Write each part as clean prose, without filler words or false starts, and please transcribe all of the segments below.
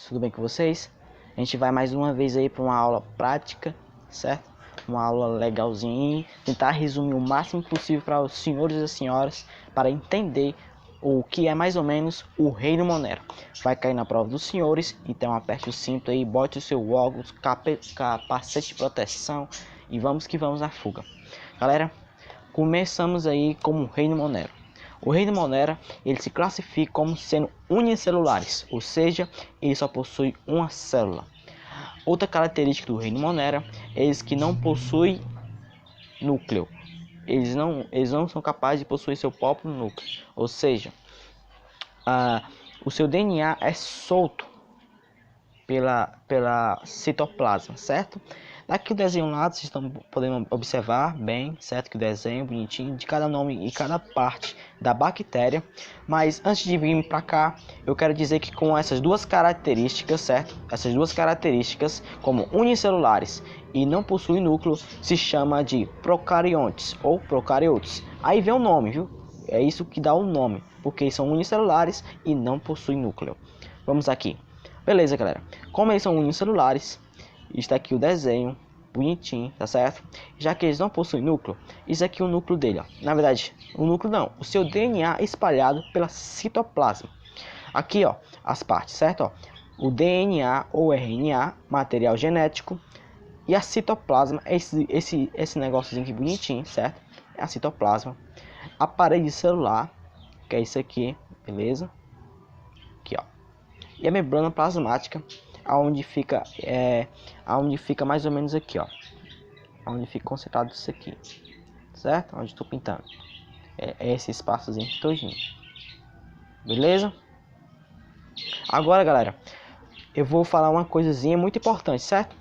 tudo bem com vocês? A gente vai mais uma vez aí para uma aula prática, certo? Uma aula legalzinha, tentar resumir o máximo possível para os senhores e as senhoras para entender o que é mais ou menos o Reino Monero. Vai cair na prova dos senhores, então aperte o cinto aí, bote o seu óculos, capacete de proteção e vamos que vamos na fuga. Galera, começamos aí como o Reino Monero. O Reino Monero, ele se classifica como sendo unicelulares, ou seja, ele só possui uma célula. Outra característica do Reino Monero é que não possui núcleo. Eles não são capazes de possuir seu próprio núcleo, ou seja, o seu DNA é solto pela citoplasma, certo? Daqui o desenho lá, vocês estão podendo observar bem, certo? Que o desenho bonitinho de cada nome e cada parte da bactéria. Mas antes de vir para cá, eu quero dizer que com essas duas características, certo? Essas duas características, como unicelulares e não possuem núcleo, se chama de procariontes ou procariotes. Aí vem o nome, viu? É isso que dá o nome, porque são unicelulares e não possuem núcleo. Vamos aqui. Beleza, galera. Como eles são unicelulares, está aqui o desenho bonitinho, tá certo? Já que eles não possuem núcleo, isso aqui é o núcleo dele, ó. Na verdade, o núcleo não, o seu DNA espalhado pela citoplasma. Aqui, ó, as partes, certo? Ó, o DNA ou RNA, material genético, e a citoplasma, esse negóciozinho aqui bonitinho, certo? É a citoplasma. A parede celular, que é isso aqui, beleza? Aqui, ó. E a membrana plasmática, aonde fica mais ou menos aqui, ó, onde fica concentrado isso aqui, certo? Onde estou pintando é esse espaçozinho todinho, beleza? Agora, galera, eu vou falar uma coisinha muito importante, certo?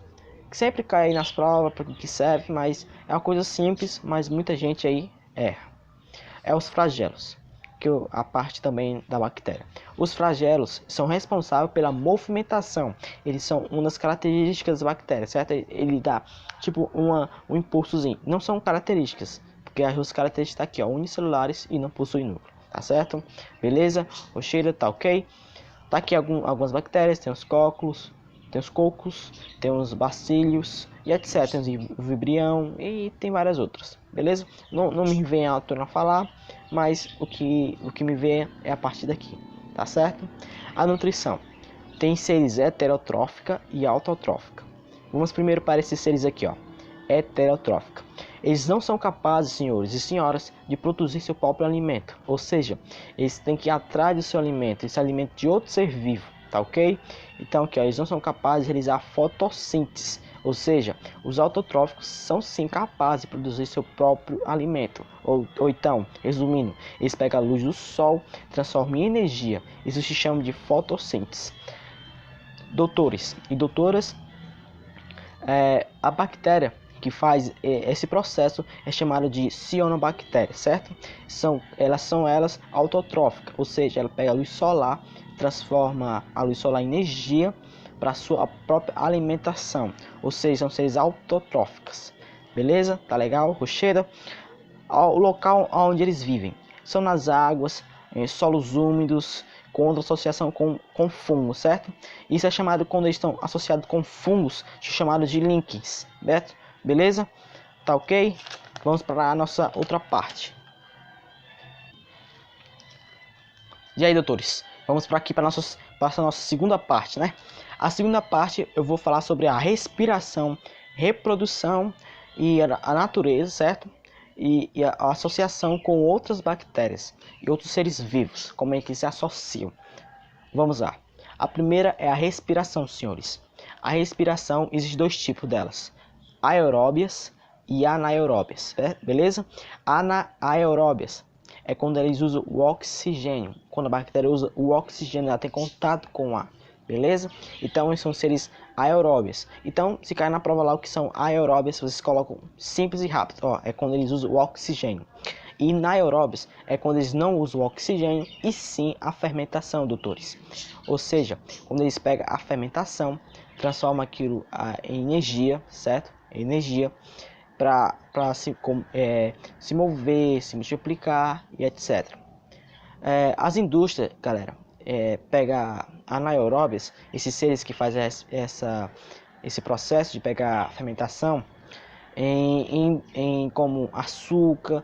Que sempre cai aí nas provas, para que serve, mas é uma coisa simples, mas muita gente aí erra. É os flagelos, que a parte também da bactéria. Os flagelos são responsáveis pela movimentação. Eles são uma das características da bactéria, certo? Ele dá tipo um impulsozinho. Não são características, porque as duas características estão aqui, ó, unicelulares e não possuem núcleo, tá certo? Beleza? O cheiro tá ok? Tá aqui algumas bactérias, tem os cocos, tem os bacílios e etc. Tem o vibrião e tem várias outras, beleza? Não me vem a autora falar, mas o que me vem é a partir daqui, tá certo? A nutrição tem seres heterotrófica e autotrófica. Vamos primeiro para esses seres aqui, ó, heterotrófica. Eles não são capazes, senhores e senhoras, de produzir seu próprio alimento, ou seja, eles têm que ir atrás do seu alimento, esse alimento de outro ser vivo, tá ok? Então aqui, ó, eles não são capazes de realizar fotossíntese, ou seja, os autotróficos são sim capazes de produzir seu próprio alimento, ou então, resumindo, eles pegam a luz do sol, transformam em energia, isso se chama de fotossíntese. Doutores e doutoras, a bactéria que faz esse processo é chamada de cianobactéria, certo? Elas são autotróficas, ou seja, ela pega a luz solar, transforma a luz solar em energia para sua própria alimentação, ou seja, são seres autotróficas. Beleza? Tá legal? Rocheira. O local onde eles vivem são nas águas, em solos úmidos, com associação com fungos, certo? Isso é chamado, quando eles estão associados com fungos, chamado de líquens, certo? Beleza? Tá ok? Vamos para a nossa outra parte. E aí, doutores? Vamos para aqui para a nossa segunda parte, né? A segunda parte eu vou falar sobre a respiração, reprodução e a natureza, certo? E a associação com outras bactérias e outros seres vivos, como é que se associam. Vamos lá. A primeira é a respiração, senhores. A respiração, existe dois tipos delas: aeróbias e anaeróbias, beleza? Anaeróbias é quando eles usam o oxigênio. Quando a bactéria usa o oxigênio, ela tem contato com o ar, beleza? Então, eles são seres aeróbios. Então, se cair na prova lá o que são aeróbios, vocês colocam simples e rápido. Ó, é quando eles usam o oxigênio. E anaeróbios é quando eles não usam o oxigênio e sim a fermentação, doutores. Ou seja, quando eles pegam a fermentação, transformam aquilo em energia, certo? Energia para se mover, se multiplicar e etc. As indústrias, galera, pega anaeróbios, esses seres que fazem esse processo de pegar fermentação em como açúcar,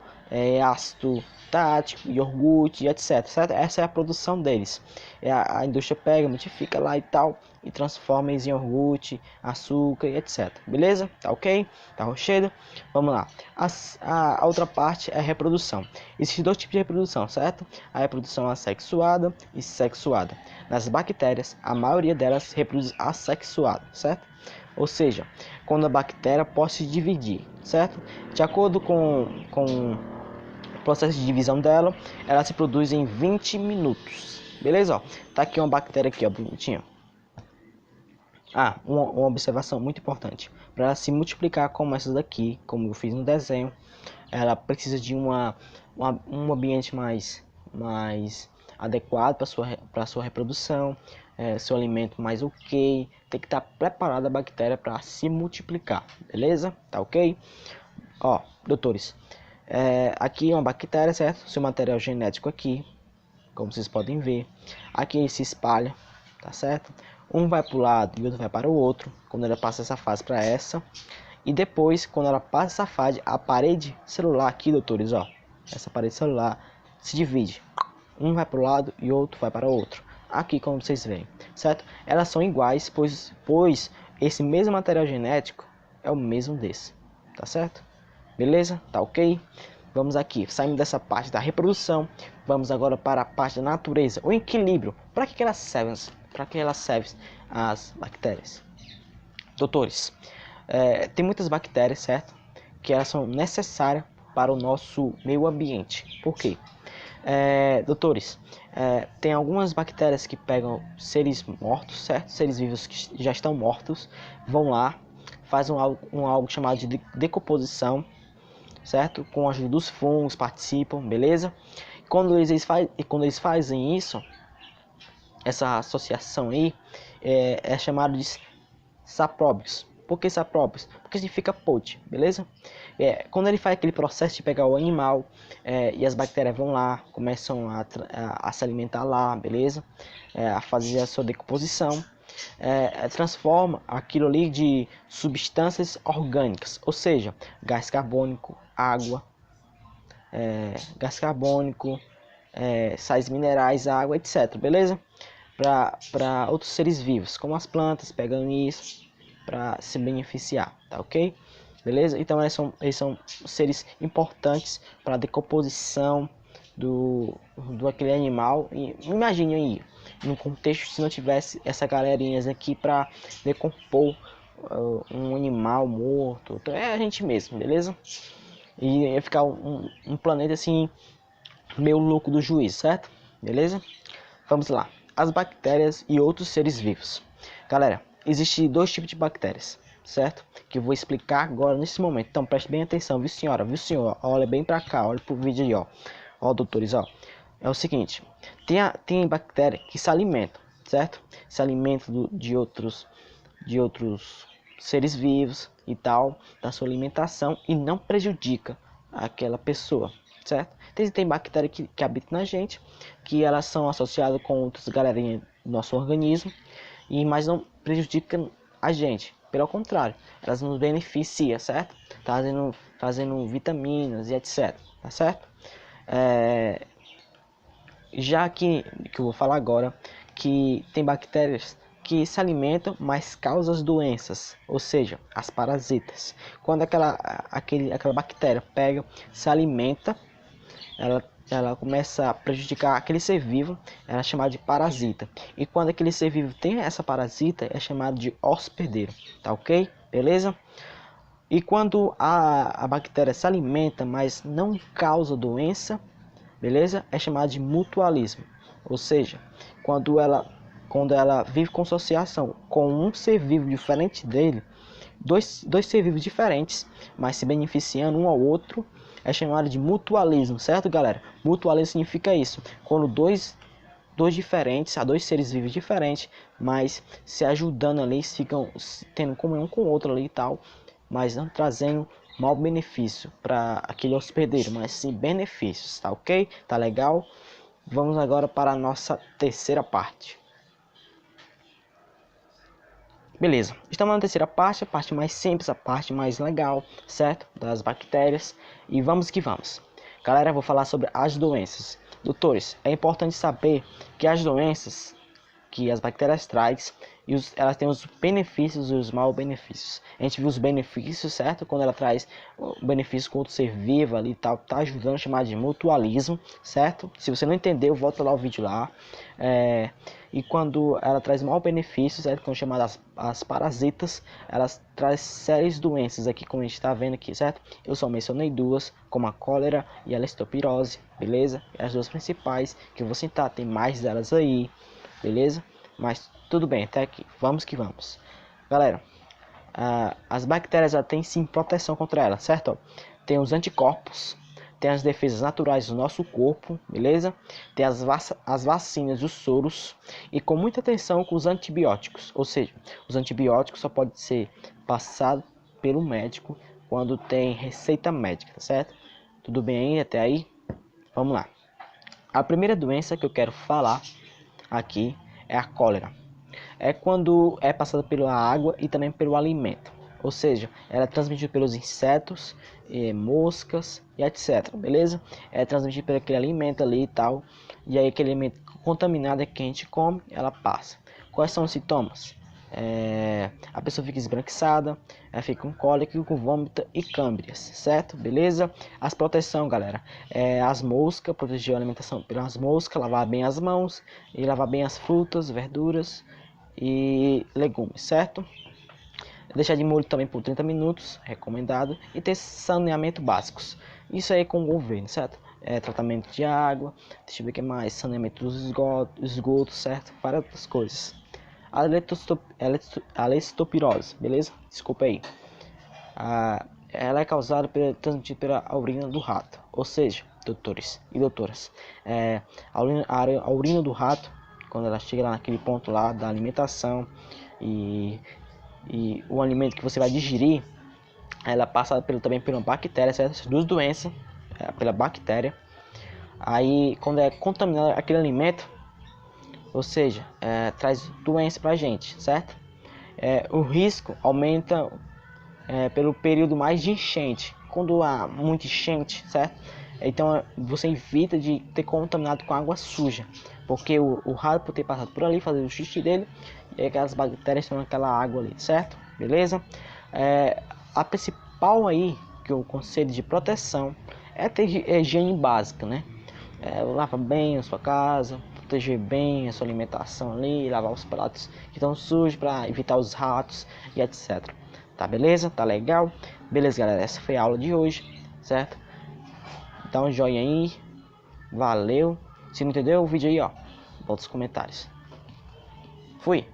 ácido tático, iogurte, etc, certo? Essa é a produção deles. A indústria pega, modifica lá e tal, e transforma em iogurte, açúcar e etc. Beleza? Tá ok? Tá rochedo? Vamos lá. A outra parte é a reprodução. Existem dois tipos de reprodução, certo? A reprodução assexuada e sexuada. Nas bactérias, a maioria delas reproduz assexuada, certo? Ou seja, quando a bactéria pode se dividir, certo? De acordo com o processo de divisão dela, ela se produz em 20 minutos. Beleza? Ó, tá aqui uma bactéria aqui, ó, bonitinha. Uma observação muito importante. Para ela se multiplicar como essa daqui, como eu fiz no desenho, ela precisa de um ambiente mais adequado para sua reprodução, seu alimento mais ok, tem que estar preparada a bactéria para se multiplicar, beleza? Tá ok? Ó, doutores, aqui é uma bactéria, certo? Seu material genético aqui, como vocês podem ver, aqui ele se espalha, tá certo? Um vai para o lado e o outro vai para o outro, quando ela passa essa fase para essa, e depois, quando ela passa essa fase, a parede celular aqui, doutores, ó, essa parede celular se divide, um vai para o lado e o outro vai para o outro. Aqui, como vocês veem, certo? Elas são iguais, pois esse mesmo material genético é o mesmo desse, tá certo? Beleza? Tá ok? Vamos aqui, saímos dessa parte da reprodução, vamos agora para a parte da natureza, o equilíbrio. Para que elas servem? Para que elas servem as bactérias? Doutores, tem muitas bactérias, certo? Que elas são necessárias para o nosso meio ambiente. Por quê? Doutores, tem algumas bactérias que pegam seres mortos, certo? Seres vivos que já estão mortos, vão lá, fazem algo chamado de decomposição, certo? Com a ajuda dos fungos, participam, beleza? Quando eles fazem isso, essa associação aí é chamado de sapróbios. Por que sapróbios? Porque significa pod, beleza? Quando ele faz aquele processo de pegar o animal e as bactérias vão lá, começam a se alimentar lá, beleza? A fazer a sua decomposição, transforma aquilo ali de substâncias orgânicas, ou seja, gás carbônico, água, sais minerais, água, etc, beleza? Para outros seres vivos, como as plantas, pegando isso para se beneficiar, tá ok? Beleza? Então eles são seres importantes para a decomposição do aquele animal. E imagine aí, no contexto, se não tivesse essa galerinhas aqui para decompor um animal morto, então é a gente mesmo, beleza? E ia ficar um planeta assim meio louco do juízo, certo? Beleza? Vamos lá. As bactérias e outros seres vivos. Galera, existem dois tipos de bactérias, certo? Que eu vou explicar agora nesse momento. Então preste bem atenção, viu senhora? Viu senhor? Olha bem pra cá, olha pro vídeo aí, ó. Ó, doutores, ó. É o seguinte, tem bactéria que se alimentam, certo? Se alimentam de outros seres vivos e tal, da sua alimentação, e não prejudica aquela pessoa, certo? Tem bactérias que habitam na gente, que elas são associadas com outras galerinhas do nosso organismo, mas não prejudicam a gente. Pelo contrário, elas nos beneficiam, certo? Trazendo vitaminas e etc, tá certo? Já que eu vou falar agora, que tem bactérias que se alimentam, mas causam as doenças, ou seja, as parasitas. Quando aquela bactéria pega, se alimenta, ela começa a prejudicar aquele ser vivo, ela é chamada de parasita. E quando aquele ser vivo tem essa parasita, é chamado de hospedeiro, tá ok? Beleza? E quando a bactéria se alimenta, mas não causa doença, beleza? É chamado de mutualismo. Ou seja, quando ela vive com associação com um ser vivo diferente dele, dois seres vivos diferentes, mas se beneficiando um ao outro, é chamado de mutualismo, certo, galera? Mutualismo significa isso, quando dois diferentes, há dois seres vivos diferentes, mas se ajudando ali, ficam tendo comunhão com o outro ali e tal, mas não trazendo mau benefício para aquele hospedeiro, mas sim benefícios, tá ok? Tá legal? vamos agora para a nossa terceira parte. Beleza, estamos na terceira parte, a parte mais simples, a parte mais legal, certo? Das bactérias. E vamos que vamos. Galera, eu vou falar sobre as doenças. Doutores, é importante saber que as doenças que as bactérias trazem, elas têm os benefícios e os maus benefícios. A gente viu os benefícios, certo? Quando ela traz o benefício com outro ser vivo ali e tal, tá ajudando a chamar de mutualismo, certo? Se você não entendeu, volta lá o vídeo lá. E quando ela traz maus benefícios, certo? Quando chamadas as parasitas, elas trazem sérias doenças aqui, como a gente está vendo aqui, certo? Eu só mencionei duas, como a cólera e a leptospirose, beleza? As duas principais que eu vou citar, tem mais delas aí. Beleza? Mas tudo bem, até aqui. Vamos que vamos. Galera, as bactérias já têm sim proteção contra elas, certo? Tem os anticorpos, tem as defesas naturais do nosso corpo, beleza? Tem as vacinas, os soros e com muita atenção com os antibióticos. Ou seja, os antibióticos só podem ser passados pelo médico quando tem receita médica, tá certo? Tudo bem aí até aí? Vamos lá. A primeira doença que eu quero falar aqui é a cólera. É quando é passada pela água e também pelo alimento. Ou seja, ela é transmitida pelos insetos, moscas e etc. Beleza? É transmitida por aquele alimento ali e tal. E aí aquele alimento contaminado que a gente come, ela passa. Quais são os sintomas? A pessoa fica esbranquiçada, ela fica com cólica, com vômito e câimbras, certo? Beleza? As proteção, galera, as moscas, proteger a alimentação pelas moscas, lavar bem as mãos e lavar bem as frutas, verduras e legumes, certo? Deixar de molho também por 30 minutos, recomendado, e ter saneamento básicos. Isso aí com o governo, certo? Tratamento de água, deixa eu ver o que mais, saneamento dos esgotos, certo? Para outras coisas. A leptospirose, beleza? Desculpa aí. Ela é causada transmitida pela urina do rato. Ou seja, doutores e doutoras, a urina do rato, quando ela chega lá naquele ponto lá da alimentação e o alimento que você vai digerir, ela passa também por uma bactéria, certo? Essas duas doenças, pela bactéria. Aí, quando é contaminado aquele alimento, ou seja, traz doença pra gente, certo? O risco aumenta pelo período mais de enchente, quando há muita enchente, certo? Então você evita de ter contaminado com água suja, porque o rato por ter passado por ali, fazer o xixi dele, e aquelas bactérias estão naquela água ali, certo? Beleza? A principal aí, que o conselho de proteção, é ter higiene básica, né? Lava bem a sua casa, proteger bem a sua alimentação ali, lavar os pratos que estão sujos para evitar os ratos e etc. Tá beleza? Tá legal? Beleza, galera, essa foi a aula de hoje, certo? Dá um joinha aí, valeu. Se não entendeu o vídeo aí, ó, bota os comentários. Fui!